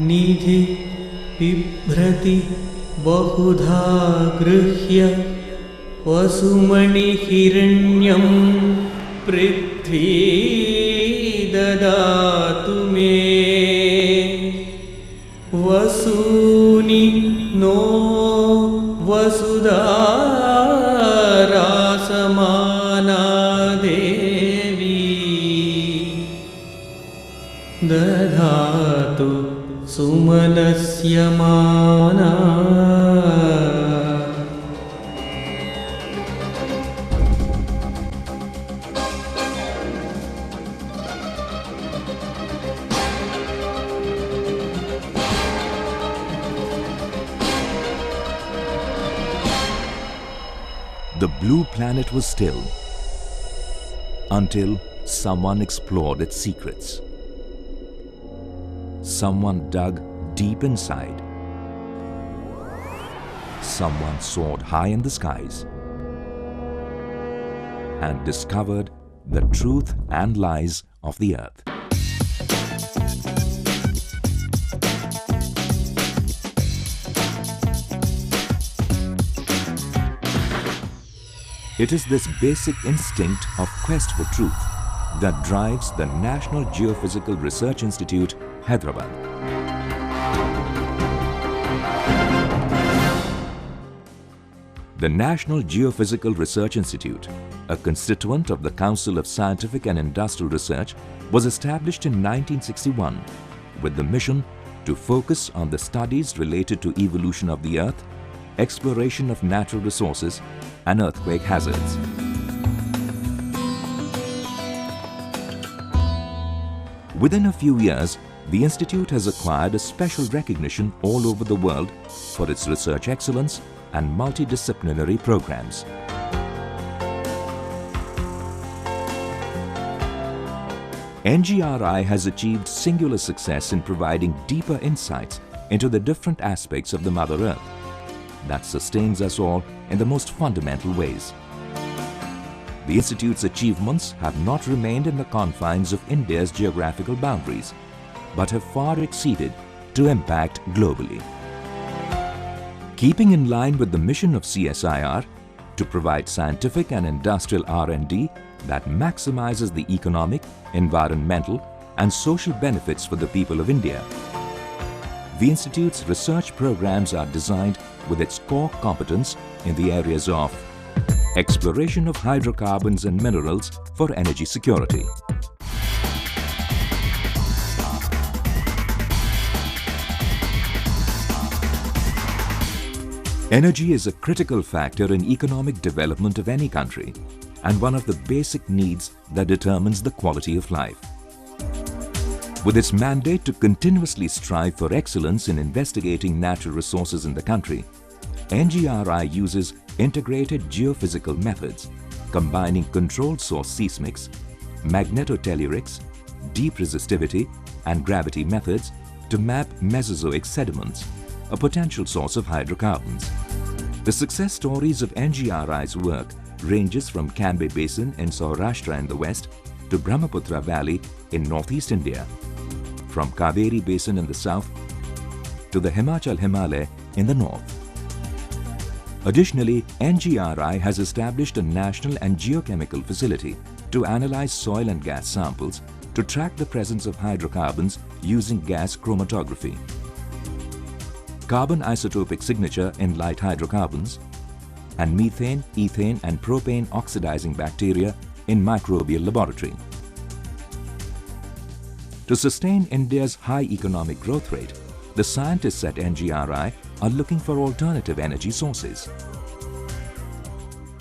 निधि बिभ्रति बहुधा गृह्य वसुमणिहिरण्यं पृथ्वी ददातु मे वसूनि नो वसुधारासमाना देवी दधातु सुमनस्य माना. The blue planet was still until someone explored its secrets. Someone dug deep inside. Someone soared high in the skies and discovered the truth and lies of the earth. It is this basic instinct of quest for truth that drives the National Geophysical Research Institute, Hyderabad. The National Geophysical Research Institute, a constituent of the Council of Scientific and Industrial Research, was established in 1961 with the mission to focus on the studies related to evolution of the earth, exploration of natural resources, and earthquake hazards. Within a few years, the Institute has acquired a special recognition all over the world for its research excellence and multidisciplinary programs. NGRI has achieved singular success in providing deeper insights into the different aspects of the Mother Earth that sustains us all in the most fundamental ways. The Institute's achievements have not remained in the confines of India's geographical boundaries, but have far exceeded to impact globally. Keeping in line with the mission of CSIR to provide scientific and industrial R&D that maximizes the economic, environmental, and social benefits for the people of India, the Institute's research programs are designed with its core competence in the areas of exploration of hydrocarbons and minerals for energy security, energy is a critical factor in economic development of any country and one of the basic needs that determines the quality of life. With its mandate to continuously strive for excellence in investigating natural resources in the country, NGRI uses integrated geophysical methods combining controlled source seismics, magnetotellurics, deep resistivity, and gravity methods to map Mesozoic sediments, a potential source of hydrocarbons. The success stories of NGRI's work ranges from Cambay Basin in Saurashtra in the west to Brahmaputra Valley in northeast India, from Kaveri Basin in the south to the Himachal Himalaya in the north. Additionally, NGRI has established a national and geochemical facility to analyze soil and gas samples to track the presence of hydrocarbons using gas chromatography, carbon isotopic signature in light hydrocarbons, and methane, ethane, and propane oxidizing bacteria in microbial laboratory. To sustain India's high economic growth rate, the scientists at NGRI are looking for alternative energy sources.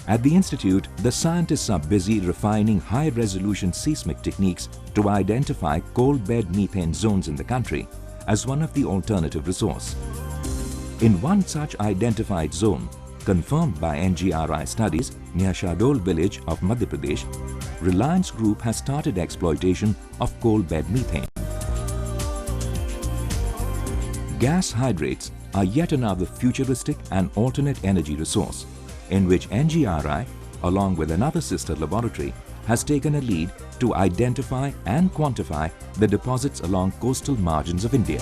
At the Institute, the scientists are busy refining high-resolution seismic techniques to identify coal bed methane zones in the country as one of the alternative resource. In one such identified zone, confirmed by NGRI studies near Shadol village of Madhya Pradesh, Reliance Group has started exploitation of coal bed methane. Gas hydrates are yet another futuristic and alternate energy resource in which NGRI, along with another sister laboratory, has taken a lead to identify and quantify the deposits along coastal margins of India.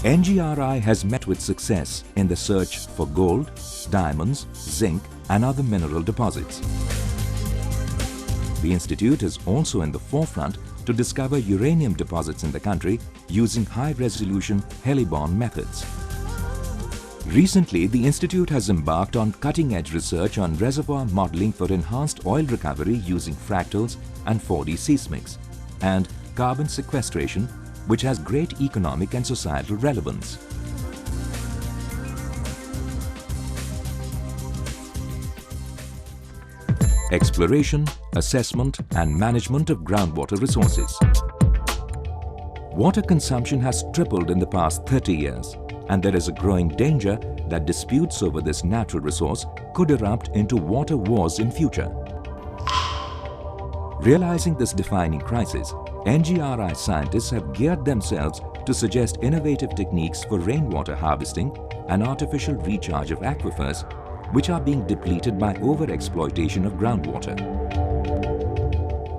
NGRI has met with success in the search for gold, diamonds, zinc and other mineral deposits. The institute is also in the forefront to discover uranium deposits in the country using high-resolution Helibond methods. Recently, the institute has embarked on cutting-edge research on reservoir modeling for enhanced oil recovery using fractals and 4D seismics, and carbon sequestration, which has great economic and societal relevance. Exploration, assessment and management of groundwater resources. Water consumption has tripled in the past 30 years, and there is a growing danger that disputes over this natural resource could erupt into water wars in future. Realizing this defining crisis, NGRI scientists have geared themselves to suggest innovative techniques for rainwater harvesting and artificial recharge of aquifers, which are being depleted by overexploitation of groundwater.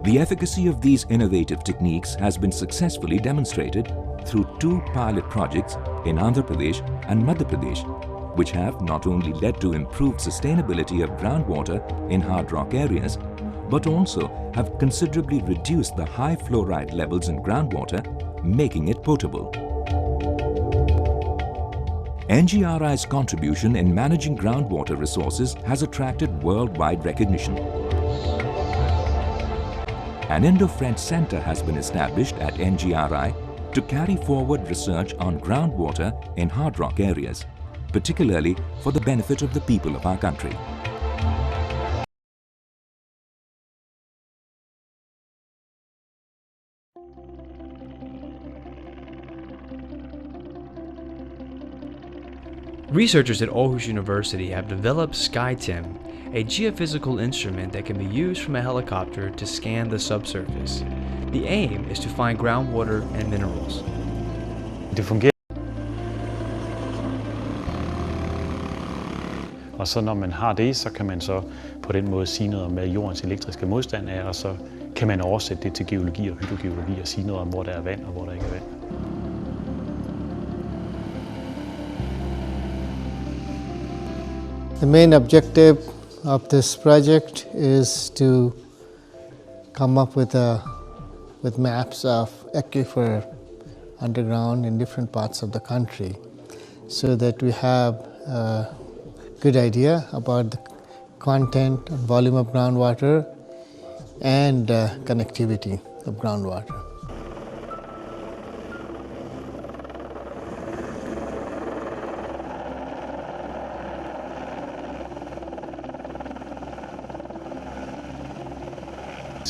The efficacy of these innovative techniques has been successfully demonstrated through 2 pilot projects in Andhra Pradesh and Madhya Pradesh, which have not only led to improved sustainability of groundwater in hard rock areas, but also have considerably reduced the high fluoride levels in groundwater, making it potable. NGRI's contribution in managing groundwater resources has attracted worldwide recognition. An Indo-French Center has been established at NGRI to carry forward research on groundwater in hard rock areas, particularly for the benefit of the people of our country. Researchers at Aarhus University have developed SkyTEM, a geophysical instrument that can be used from a helicopter to scan the subsurface. The aim is to find groundwater and minerals. Det fungerer. Og så når man har det, så kan man så på den måde sige noget om, hvad jordens elektriske modstand er, og så kan man oversætte det til geologi og hydrogeologi og sige noget om, hvor der er vand og hvor der ikke er vand. The main objective of this project is to come up with maps of aquifer underground in different parts of the country, so that we have a good idea about the content and volume of groundwater and connectivity of groundwater.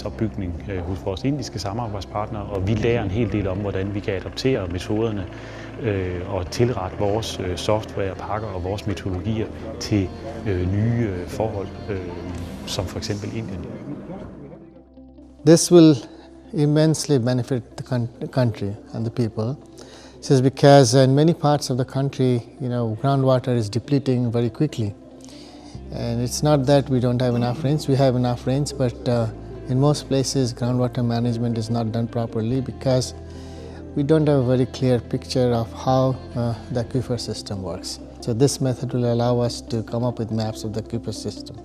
Opbygning hos vores indiske samarbejdspartnere, og vi lærer en hel del om, hvordan vi kan adoptere metoderne og tilrette vores softwarepakker og vores metodologier til nye forhold, som for eksempel Indien. This will immensely benefit the country and the people. This is because in many parts of the country, groundwater is depleting very quickly. And it's not that we don't have enough rains, we have enough rains, but in most places, groundwater management is not done properly because we don't have a very clear picture of how the aquifer system works. So this method will allow us to come up with maps of the aquifer system.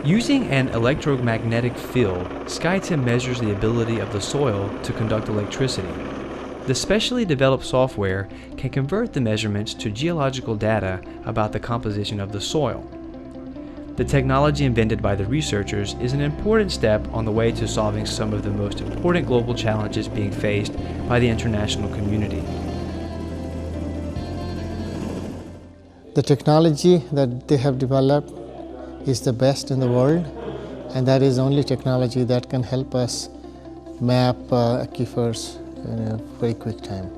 Using an electromagnetic field, SkyTEM measures the ability of the soil to conduct electricity. The specially developed software can convert the measurements to geological data about the composition of the soil. The technology invented by the researchers is an important step on the way to solving some of the most important global challenges being faced by the international community. The technology that they have developed is the best in the world, and that is the only technology that can help us map aquifers in a very quick time.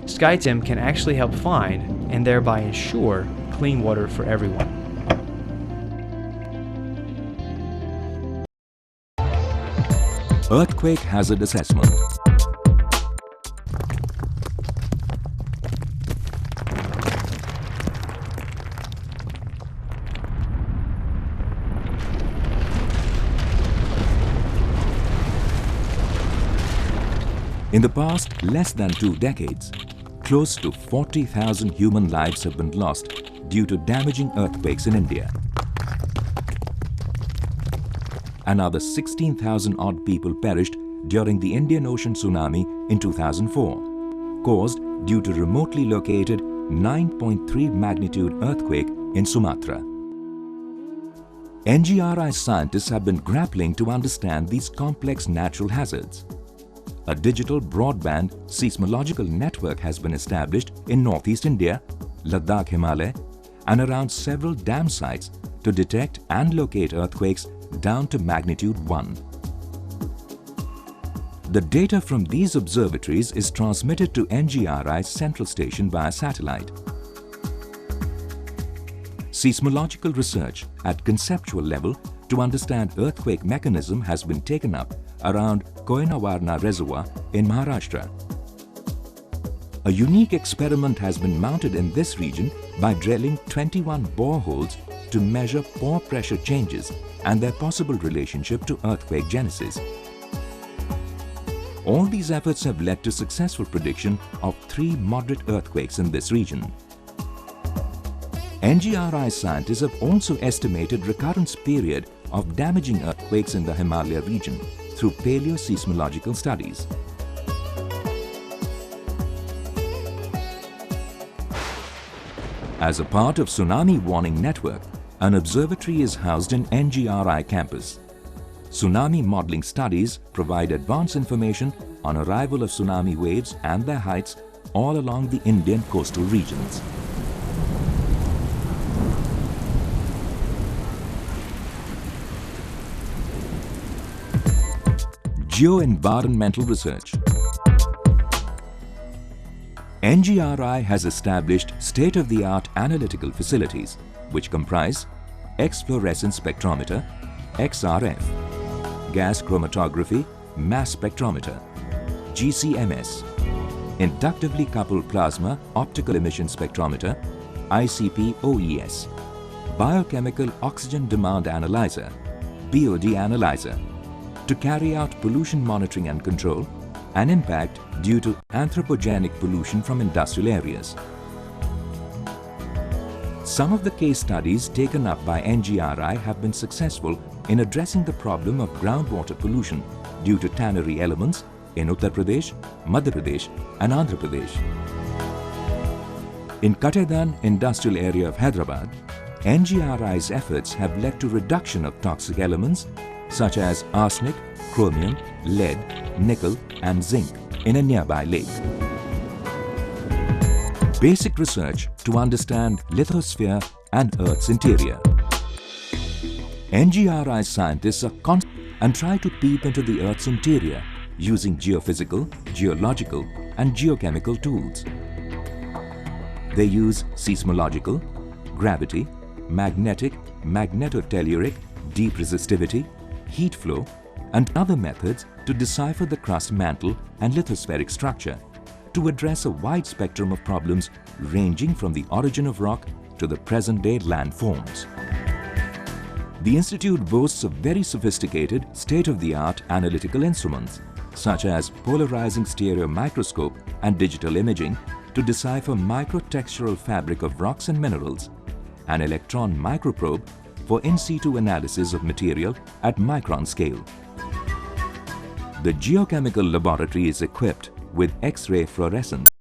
SkyTEM can actually help find and thereby ensure clean water for everyone. Earthquake hazard assessment. In the past less than 2 decades, close to 40,000 human lives have been lost due to damaging earthquakes in India. Another 16,000 odd people perished during the Indian Ocean tsunami in 2004, caused due to remotely located 9.3 magnitude earthquake in Sumatra. NGRI scientists have been grappling to understand these complex natural hazards. A digital broadband seismological network has been established in northeast India, Ladakh Himalaya, and around several dam sites to detect and locate earthquakes down to magnitude 1. The data from these observatories is transmitted to NGRI's central station via satellite. Seismological research at conceptual level to understand earthquake mechanism has been taken up around Koynavarna Reservoir in Maharashtra. A unique experiment has been mounted in this region by drilling 21 boreholes to measure pore pressure changes and their possible relationship to earthquake genesis. All these efforts have led to successful prediction of 3 moderate earthquakes in this region. NGRI scientists have also estimated recurrence period of damaging earthquakes in the Himalaya region through paleoseismological studies. As a part of Tsunami Warning Network, an observatory is housed in NGRI campus. Tsunami modeling studies provide advanced information on arrival of tsunami waves and their heights all along the Indian coastal regions. Geo-environmental research. NGRI has established state-of-the-art analytical facilities which comprise X-fluorescence spectrometer, XRF, gas chromatography, mass spectrometer, GCMS, inductively coupled plasma optical emission spectrometer, ICP-OES, biochemical oxygen demand analyzer, BOD analyzer, to carry out pollution monitoring and control and impact due to anthropogenic pollution from industrial areas. Some of the case studies taken up by NGRI have been successful in addressing the problem of groundwater pollution due to tannery elements in Uttar Pradesh, Madhya Pradesh and Andhra Pradesh. In Katedan industrial area of Hyderabad, NGRI's efforts have led to reduction of toxic elements such as arsenic, chromium, lead, nickel and zinc in a nearby lake. Basic research to understand lithosphere and Earth's interior. NGRI scientists are constant and try to peep into the Earth's interior using geophysical, geological and geochemical tools. They use seismological, gravity, magnetic, magnetotelluric, deep resistivity, heat flow and other methods to decipher the crust mantle and lithospheric structure to address a wide spectrum of problems ranging from the origin of rock to the present-day landforms. The Institute boasts of very sophisticated, state-of-the-art analytical instruments such as polarizing stereo microscope and digital imaging to decipher microtextural fabric of rocks and minerals, an electron microprobe for in situ analysis of material at micron scale. The geochemical laboratory is equipped with X-ray fluorescence